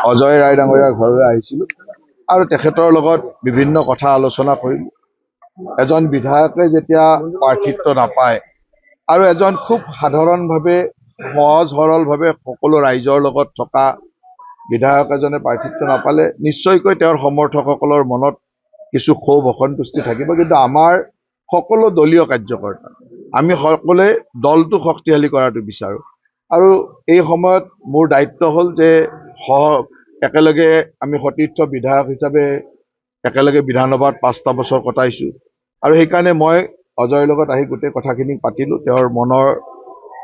অজয় ৰায় ডাঙৰীয়াৰ ঘৰলৈ আহিছিলোঁ আৰু তেখেতৰ লগত বিভিন্ন কথা আলোচনা কৰিলোঁ। এজন বিধায়কে যেতিয়া প্ৰাৰ্থিত্ব নাপায় আৰু এজন খুব সাধাৰণভাৱে সহজ সৰলভাৱে সকলো ৰাইজৰ লগত থকা বিধায়ক এজনে প্ৰাৰ্থিত্ব নাপালে নিশ্চয়কৈ তেওঁৰ সমৰ্থকসকলৰ মনত কিছু ক্ষোভ অসন্তুষ্টি থাকিব। কিন্তু আমাৰ সকলো দলীয় কাৰ্যকৰ্তা আমি সকলোৱে দলটো শক্তিশালী কৰাটো বিচাৰোঁ আৰু এই সময়ত মোৰ দায়িত্ব হ'ল যে একেলগে আমি সতীৰ্থ বিধায়ক হিচাপে একেলগে বিধানসভাত 5টা বছৰ কটাইছোঁ আৰু সেইকাৰণে মই অজয়ৰ লগত আহি গোটেই কথাখিনি পাতিলোঁ, তেওঁৰ মনৰ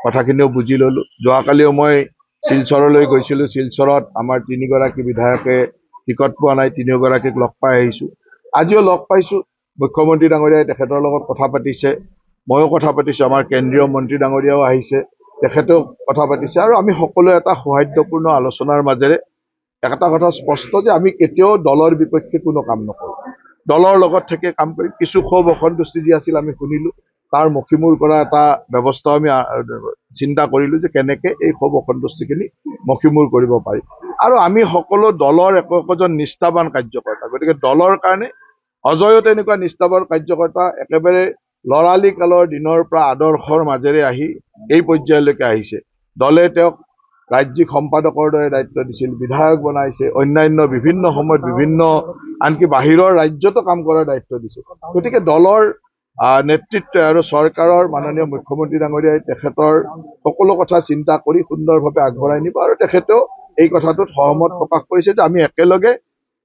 কথাখিনিও বুজি ল'লোঁ। যোৱাকালিও মই শিলচৰলৈ গৈছিলোঁ। শিলচৰত আমাৰ 3গৰাকী বিধায়কে টিকট পোৱা নাই, 3গৰাকীক লগ পাই আহিছোঁ। আজিও লগ পাইছোঁ। মুখ্যমন্ত্ৰী ডাঙৰীয়াই তেখেতৰ লগত কথা পাতিছে, ময়ো কথা পাতিছোঁ, আমাৰ কেন্দ্ৰীয় মন্ত্ৰী ডাঙৰীয়াও আহিছে, তেখেতেও কথা পাতিছে আৰু আমি সকলোৱে এটা সৌহাৰ্দ্যপূৰ্ণ আলোচনাৰ মাজেৰে এটা কথা স্পষ্ট যে আমি কেতিয়াও দলৰ বিপক্ষে কোনো কাম নকৰোঁ, দলৰ লগত থাকি কাম কৰি কিছু ক্ষোভ অসন্তুষ্টি যি আছিল আমি শুনিলোঁ, তাৰ মষিমূৰ কৰা এটা ব্যৱস্থা আমি চিন্তা কৰিলোঁ যে কেনেকৈ এই ক্ষোভ অসন্তুষ্টিখিনি মষিমূৰ কৰিব পাৰি। আৰু আমি সকলো দলৰ একোজন নিষ্ঠাবান কাৰ্যকৰ্তা, গতিকে দলৰ কাৰণে অজয়ো তেনেকুৱা নিষ্ঠাবান কাৰ্যকৰ্তা, একেবাৰে ল'ৰালি কালৰ দিনৰ পৰা আদৰ্শৰ মাজেৰে আহি এই পৰ্যায়লৈকে আহিছে। দলে তেওঁক ৰাজ্যিক সম্পাদকৰ দৰে দায়িত্ব দিছিল, বিধায়ক বনাইছে, অন্যান্য বিভিন্ন সময়ত বিভিন্ন আনকি বাহিৰৰ ৰাজ্যতো কাম কৰাৰ দায়িত্ব দিছিল। গতিকে দলৰ নেতৃত্ব আৰু চৰকাৰৰ মাননীয় মুখ্যমন্ত্ৰী ডাঙৰীয়াই তেখেতৰ সকলো কথা চিন্তা কৰি সুন্দৰভাৱে আগবঢ়াই নিব আৰু তেখেতেও এই কথাটোত সহমত প্ৰকাশ কৰিছে যে আমি একেলগে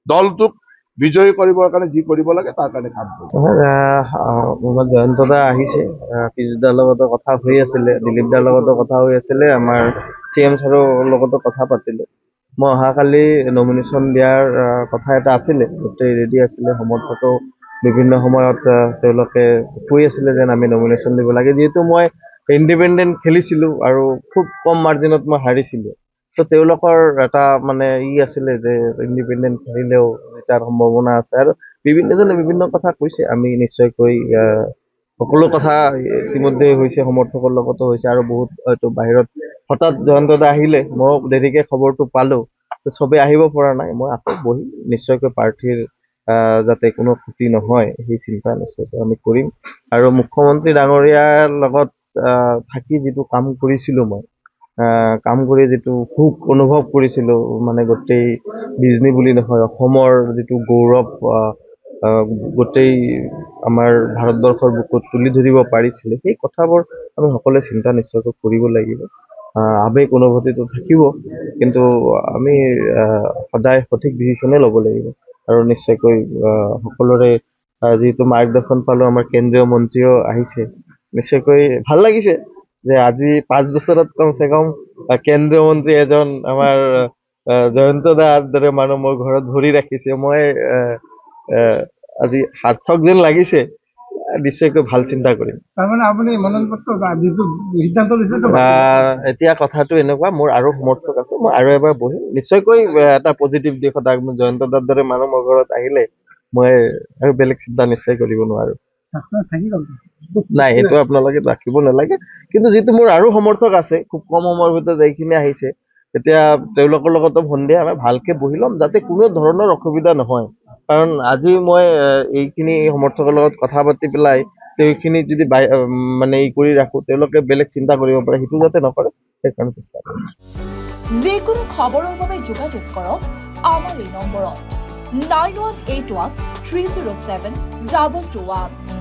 দলটোক বিজয়ী কৰিবৰ কাৰণে যি কৰিব লাগে তাৰ কাৰণে কাম কৰিম। জয়ন্ত দা আহিছে, পীযুষ দাৰ লগতো কথা হৈ আছিলে, দিলীপ দাৰ লগতো কথা হৈ আছিলে, আমাৰ CM ছাৰৰ লগতো কথা পাতিলোঁ। মই অহাকালি নমিনেশ্যন দিয়াৰ কথা এটা আছিলে, গোটেই ৰেডি আছিলে, সমৰ্থকো বিভিন্ন সময়ত তেওঁলোকে কৈ আছিলে যেন আমি নমিনেশ্যন দিব লাগে, যিহেতু মই ইণ্ডিপেণ্ডেণ্ট খেলিছিলোঁ আৰু খুব কম মাৰ্জিনত মই হাৰিছিলোঁ। তো তেওঁলোকৰ এটা মানে আছিলে যে ইণ্ডিপেণ্ডেণ্ট খেলিলেও জিতাৰ সম্ভাৱনা আছে আৰু বিভিন্নজনে বিভিন্ন কথা কৈছে। আমি নিশ্চয়কৈ সকলো কথা ইতিমধ্যে হৈছে, সমৰ্থকৰ লগতো হৈছে আৰু বহুত হয়তো বাহিৰত হঠাৎ জয়ন্ত দা আহিলে, মই দেৰিকৈ খবৰটো পালোঁ, চবেই আহিব পৰা নাই। মই আকৌ বহি নিশ্চয়কৈ প্ৰাৰ্থীৰ যাতে কোনো ক্ষতি নহয় সেই চিন্তা নিশ্চয়কৈ আমি কৰিম আৰু মুখ্যমন্ত্ৰী ডাঙৰীয়াৰ লগত থাকি যিটো কাম কৰিছিলোঁ, মই কাম কৰি যিটো সুখ অনুভৱ কৰিছিলোঁ, মানে গোটেই বিজনী বুলি নহয় অসমৰ যিটো গৌৰৱ গোটেই আমাৰ ভাৰতবৰ্ষৰ বুকুত তুলি ধৰিব পাৰিছিলে, সেই কথাবোৰ আমি সকলোৱে চিন্তা নিশ্চয়কৈ কৰিব লাগিব। আৱেগ অনুভূতিটো থাকিব, কিন্তু আমি সদায় সঠিক ডিচিশ্যনে ল'ব লাগিব আৰু নিশ্চয়কৈ সকলোৰে যিহেতু মাৰ্গদৰ্শন পালোঁ, আমাৰ কেন্দ্ৰীয় মন্ত্ৰীও আহিছে, নিশ্চয়কৈ ভাল লাগিছে যে আজি 5 বছৰত কমচে কম কেন্দ্ৰীয় মন্ত্ৰী এজন আমাৰ জয়ন্ত দাৰ দৰে মানুহ মোৰ ঘৰত ভৰি ৰাখিছে। মই আজি সাৰ্থক যেন লাগিছে, নিশ্চয়কৈ ভাল চিন্তা কৰিম। এতিয়া কথাটো এনেকুৱা, মোৰ আৰু সমৰ্থক আছে, মই আৰু এবাৰ বহিম, নিশ্চয়কৈ এটা পজিটিভ দিশত জয়ন্ত দাৰ দৰে মানুহ মোৰ ঘৰত আহিলে মই আৰু বেলেগ চিন্তা নিশ্চয় কৰিব নোৱাৰো। নাই, এইটো আপোনালোকে ৰাখিব নালাগে, কিন্তু যিটো মোৰ আৰু সমৰ্থক আছে খুব কম সময়ৰ ভিতৰত এইখিনি আহিছে, এতিয়া তেওঁলোকৰ লগতো সন্ধিয়া আমি ভালকে বহি ল'ম যাতে কোনো ধৰণৰ অসুবিধা নহয়। কাৰণ আজি মই এইখিনি সমৰ্থকৰ লগত কথা পাতি পেলাই সেইখিনি যদি মানে কৰি ৰাখোঁ, তেওঁলোকে বেলেগ চিন্তা কৰিব পাৰে, সেইটো যাতে নকৰে সেইকাৰণে চেষ্টা কৰিম। যিকোনো খবৰৰ বাবে যোগাযোগ কৰক আমাৰ এই নম্বৰত 9181 307 2221।